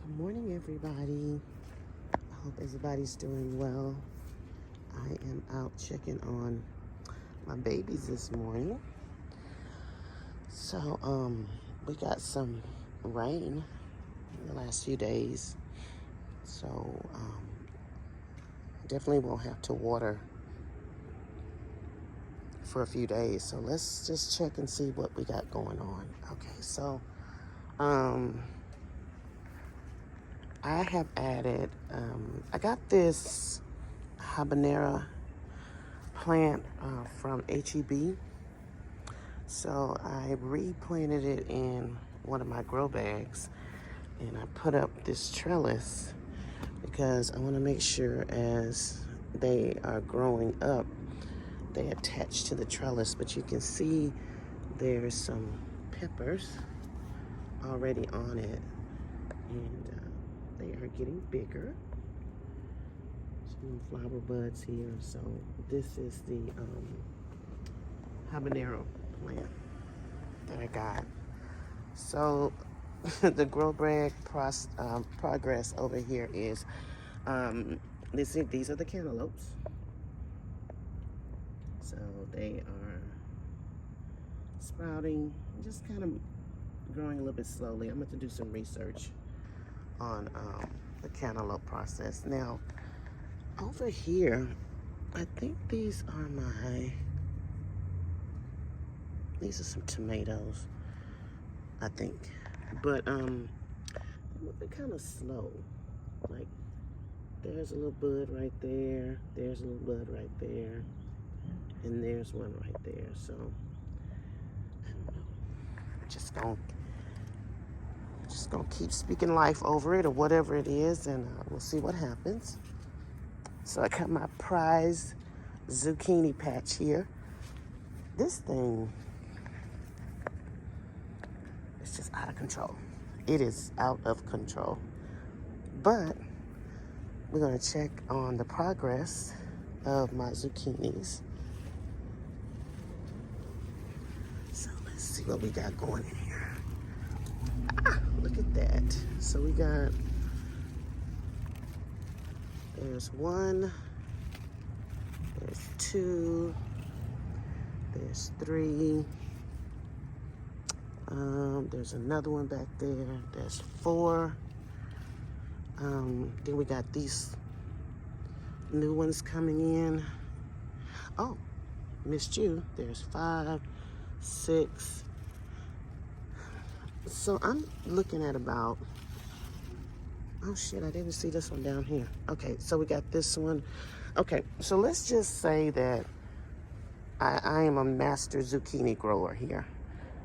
Good morning, everybody. I hope everybody's doing well. I am out checking on my babies this morning. So, we got some rain in the last few days. So, definitely won't have to water for a few days. So let's just check and see what we got going on. Okay, so, I have added, I got this habanero plant from HEB. So I replanted it in one of my grow bags and I put up this trellis because I want to make sure as they are growing up, they attach to the trellis. But you can see there's some peppers already on it and they are getting bigger. Some flower buds here. So this is the habanero plant that I got. So the grow bag progress over here is these are the cantaloupes. So they are sprouting, just kind of growing a little bit slowly. I'm going to do some research on the cantaloupe process. Now, over here, I think these are some tomatoes, I think. But they're moving kind of slow. Like, there's a little bud right there, there's a little bud right there, and there's one right there. So, I don't know. Just gonna keep speaking life over it or whatever it is, and we'll see what happens. So I got my prize zucchini patch here. This thing is just out of control. It is out of control. But we're gonna check on the progress of my zucchinis. So let's see what we got going in here. Look at that. So we got, there's one, there's two, there's three, there's another one back there, there's four. Then we got these new ones coming in. Oh, missed you. There's 5, 6. So I'm looking at about, oh shit, I didn't see this one down here. Okay, so we got this one. Okay, so let's just say that I am a master zucchini grower here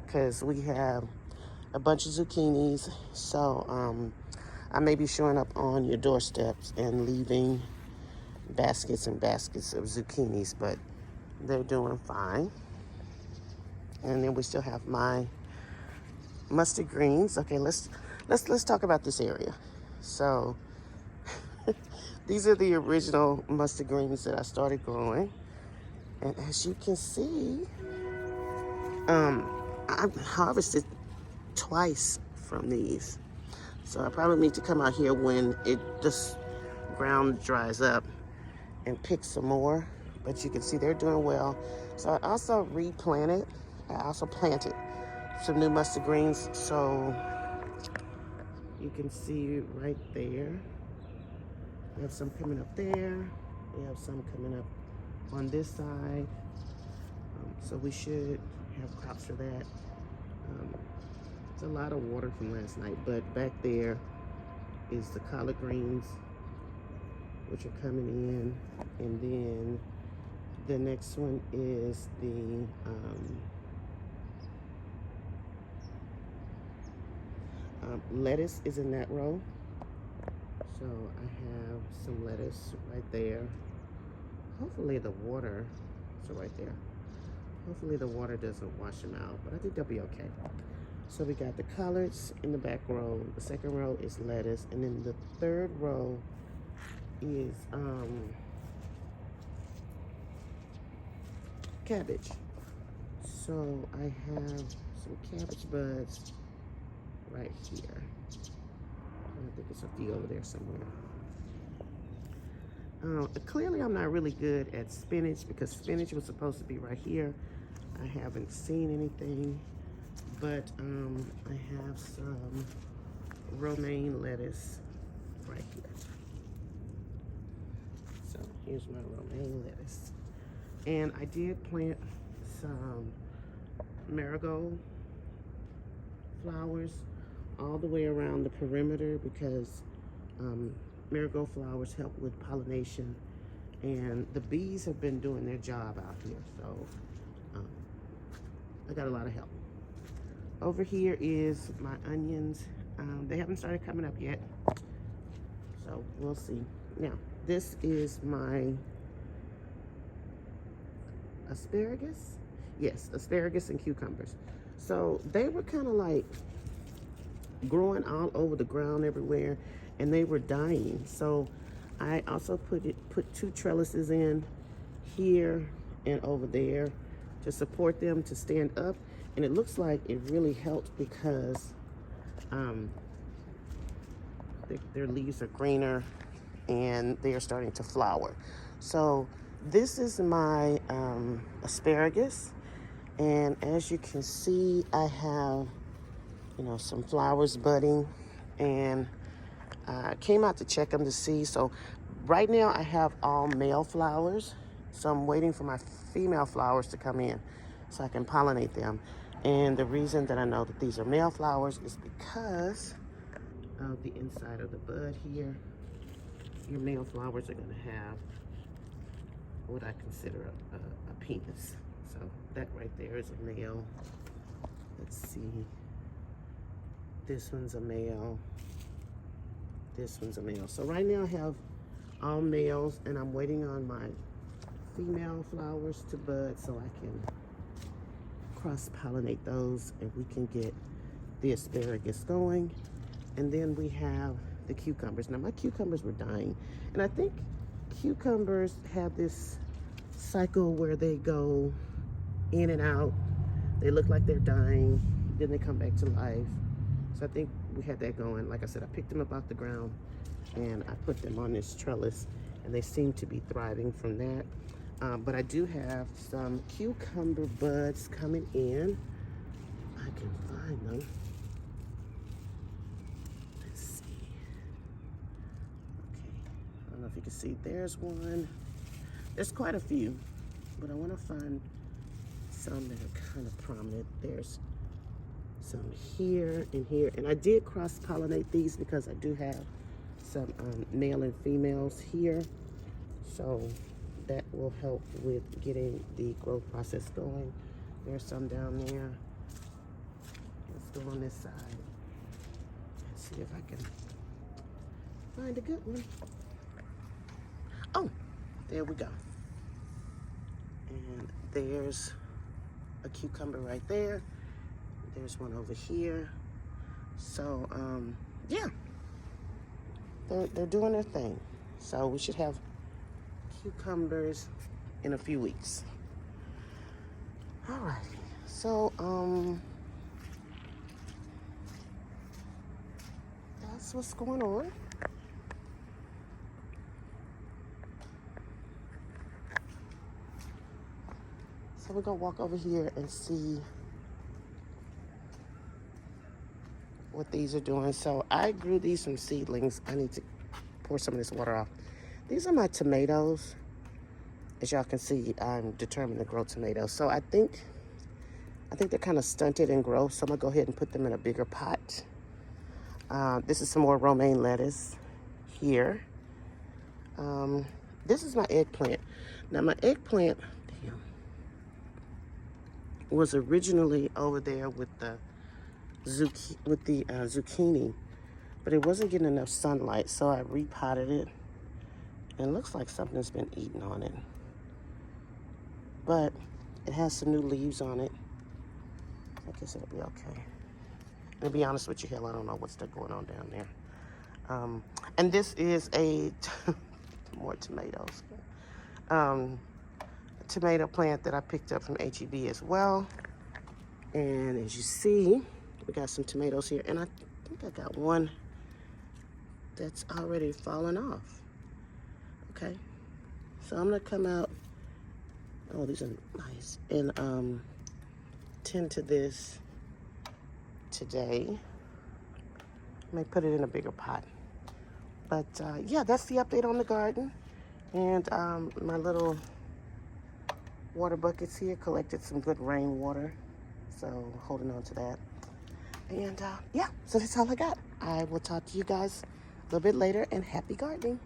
because we have a bunch of zucchinis. So I may be showing up on your doorsteps and leaving baskets and baskets of zucchinis, but they're doing fine. And then we still have my mustard greens. Okay, let's talk about this area. So these are the original mustard greens that I started growing. And as you can see, I've harvested twice from these. So I probably need to come out here when this ground dries up and pick some more. But you can see they're doing well. So I also replanted. I also planted some new mustard greens. So you can see right there. We have some coming up there. We have some coming up on this side. So we should have crops for that. It's a lot of water from last night, but back there is the collard greens, which are coming in. And then the next one is the lettuce is in that row. So I have some lettuce right there. Hopefully the water, so right there. Hopefully the water doesn't wash them out, but I think they'll be okay. So we got the collards in the back row. The second row is lettuce. And then the third row is cabbage. So I have some cabbage buds right here. I think There's a few over there somewhere. Clearly I'm not really good at spinach because spinach was supposed to be right here. I haven't seen anything, but I have some romaine lettuce right here. So here's my romaine lettuce. And I did plant some marigold flowers all the way around the perimeter because marigold flowers help with pollination, and the bees have been doing their job out here, so I got a lot of help. Over here is my onions. They haven't started coming up yet, so we'll see. Now, this is my asparagus. Yes, asparagus and cucumbers. So they were kind of like growing all over the ground everywhere, and they were dying. So I also put 2 trellises in here and over there to support them to stand up, and it looks like it really helped because their leaves are greener and they are starting to flower. So this is my asparagus, and as you can see, I have, you know, some flowers budding, and I came out to check them to see. So right now I have all male flowers, so I'm waiting for my female flowers to come in so I can pollinate them. And the reason that I know that these are male flowers is because of the inside of the bud here. Your male flowers are going to have what I consider a penis. So that right there is a male. Let's see. This one's a male. This one's a male. So right now I have all males, and I'm waiting on my female flowers to bud so I can cross-pollinate those and we can get the asparagus going. And then we have the cucumbers. Now my cucumbers were dying, and I think cucumbers have this cycle where they go in and out. They look like they're dying, then they come back to life. So I think we had that going. Like I said, I picked them up off the ground and I put them on this trellis, and they seem to be thriving from that. But I do have some cucumber buds coming in. I can find them. Let's see. Okay, I don't know if you can see. There's one. There's quite a few, but I want to find some that are kind of prominent. There's some here and here, and I did cross-pollinate these because I do have some male and females here, so that will help with getting the growth process going. There's some down there. Let's go on this side. Let's see if I can find a good one. Oh, there we go. And there's a cucumber right there. There's one over here. So, yeah, they're doing their thing. So we should have cucumbers in a few weeks. All right. So, that's what's going on. So we're gonna walk over here and see what these are doing. So I grew these from seedlings. I need to pour some of this water off. These are my tomatoes. As y'all can see, I'm determined to grow tomatoes. So I think they're kind of stunted in growth. So I'm gonna go ahead and put them in a bigger pot. This is some more romaine lettuce here. This is my eggplant. Now my eggplant was originally over there with the zucchini, but it wasn't getting enough sunlight, so I repotted it, and it looks like something's been eating on it, but it has some new leaves on it. I guess it'll be okay. And to be honest with you, hell, I don't know what's going on down there. And this is a more tomatoes. Tomato plant that I picked up from H-E-B as well. And as you see, we got some tomatoes here, and I think I got one that's already fallen off. Okay, so I'm gonna come out. Oh, these are nice. And tend to this today. May put it in a bigger pot. But yeah, that's the update on the garden. And my little water buckets here collected some good rainwater. So holding on to that. And yeah, so that's all I got. I will talk to you guys a little bit later, and happy gardening.